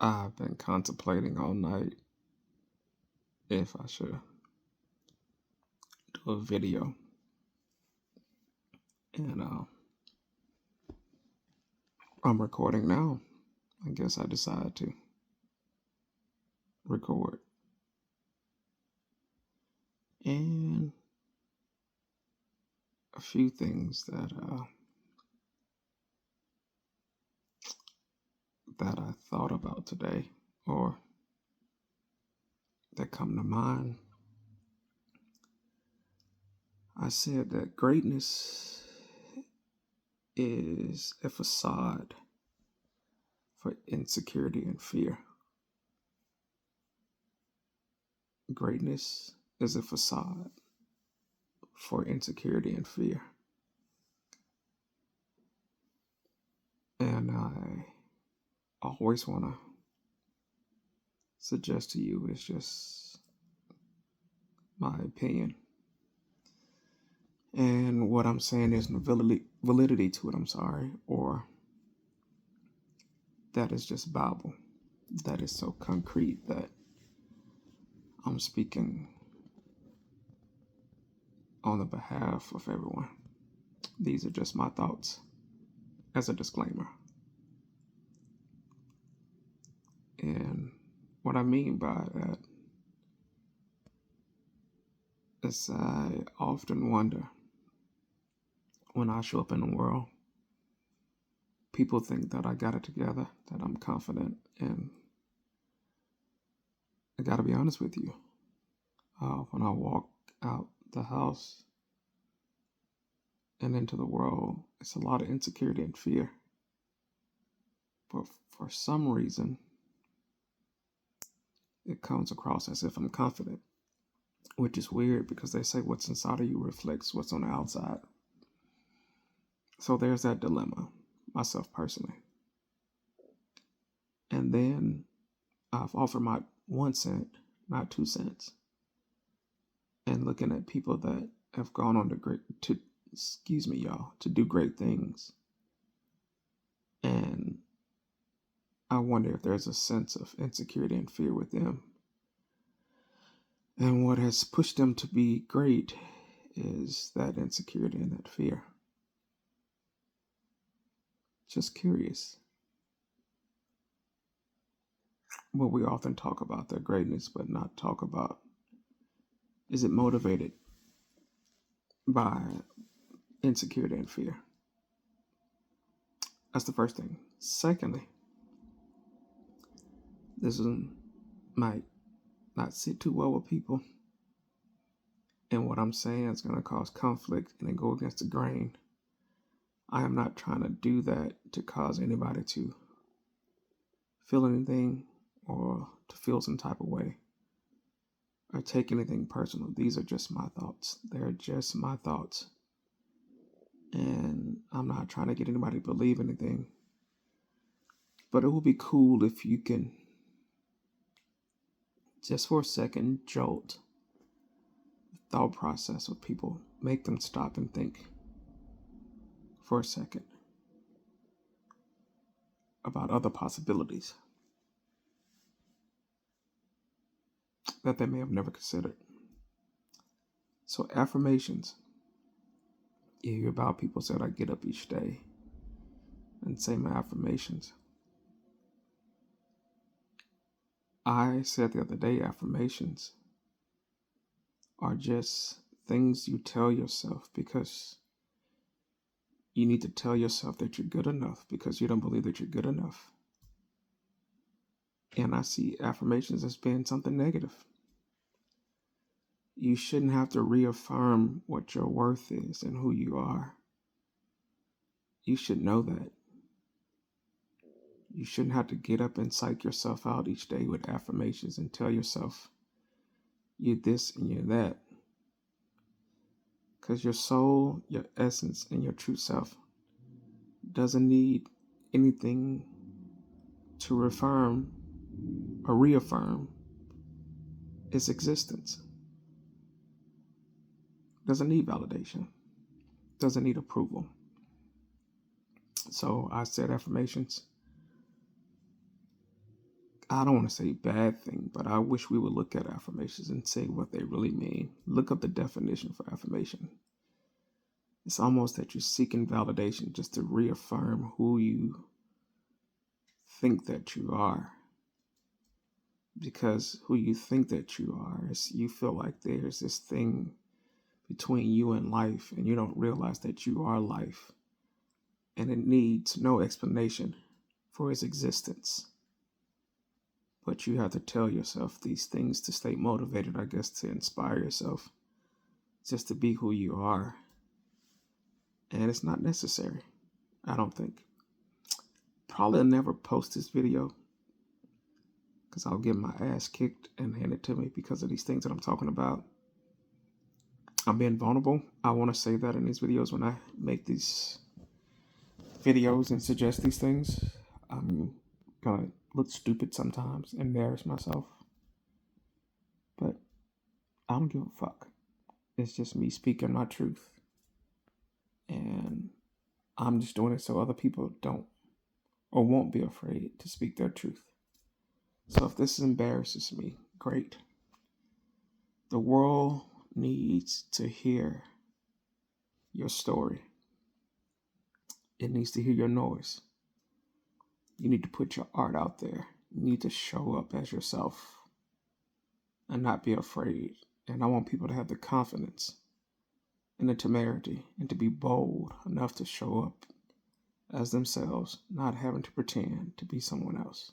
I've been contemplating all night if I should do a video, and I'm recording now. I guess I decided to record, and a few things that I thought about today, or that come to mind. I said that greatness is a facade for insecurity and fear. Greatness is a facade for insecurity and fear. And I always want to suggest to you, it's just my opinion. And what I'm saying is no validity to it, or that is just Bible. That is so concrete that I'm speaking on the behalf of everyone. These are just my thoughts as a disclaimer. And what I mean by that is I often wonder, when I show up in the world, people think that I got it together, that I'm confident, and I gotta be honest with you. When I walk out the house and into the world, it's a lot of insecurity and fear. But for some reason, it comes across as if I'm confident, which is weird because they say what's inside of you reflects what's on the outside. So there's that dilemma, myself personally. And then I've offered my 1 cent, not 2 cents. And looking at people that have gone on to do great things. And I wonder if there's a sense of insecurity and fear with them. And what has pushed them to be great is that insecurity and that fear. Just curious. Well, we often talk about their greatness, but not talk about, is it motivated by insecurity and fear? That's the first thing. Secondly, this might not sit too well with people. And what I'm saying is going to cause conflict and then go against the grain. I am not trying to do that to cause anybody to feel anything or to feel some type of way or take anything personal. These are just my thoughts. They're just my thoughts. And I'm not trying to get anybody to believe anything. But it would be cool if you can, just for a second, jolt the thought process of people. Make them stop and think for a second about other possibilities that they may have never considered. So affirmations. You hear about people said I get up each day and say my affirmations. I said the other day, affirmations are just things you tell yourself because you need to tell yourself that you're good enough because you don't believe that you're good enough. And I see affirmations as being something negative. You shouldn't have to reaffirm what your worth is and who you are. You should know that. You shouldn't have to get up and psych yourself out each day with affirmations and tell yourself you're this and you're that. Because your soul, your essence, and your true self doesn't need anything to reaffirm its existence. Doesn't need validation. Doesn't need approval. So I said affirmations I don't want to say bad thing, but I wish we would look at affirmations and say what they really mean. Look up the definition for affirmation. It's almost that you're seeking validation just to reaffirm who you think that you are. Because who you think that you are is you feel like there's this thing between you and life, and you don't realize that you are life. And it needs no explanation for its existence. But you have to tell yourself these things to stay motivated, I guess, to inspire yourself just to be who you are. And it's not necessary, I don't think. Probably I'll never post this video because I'll get my ass kicked and handed to me because of these things that I'm talking about. I'm being vulnerable. I want to say that in these videos when I make these videos and suggest these things. I'm gonna look stupid sometimes, embarrass myself. But I don't give a fuck. It's just me speaking my truth. And I'm just doing it so other people don't or won't be afraid to speak their truth. So if this embarrasses me, great. The world needs to hear your story. It needs to hear your noise. You need to put your art out there. You need to show up as yourself and not be afraid. And I want people to have the confidence and the temerity and to be bold enough to show up as themselves, not having to pretend to be someone else.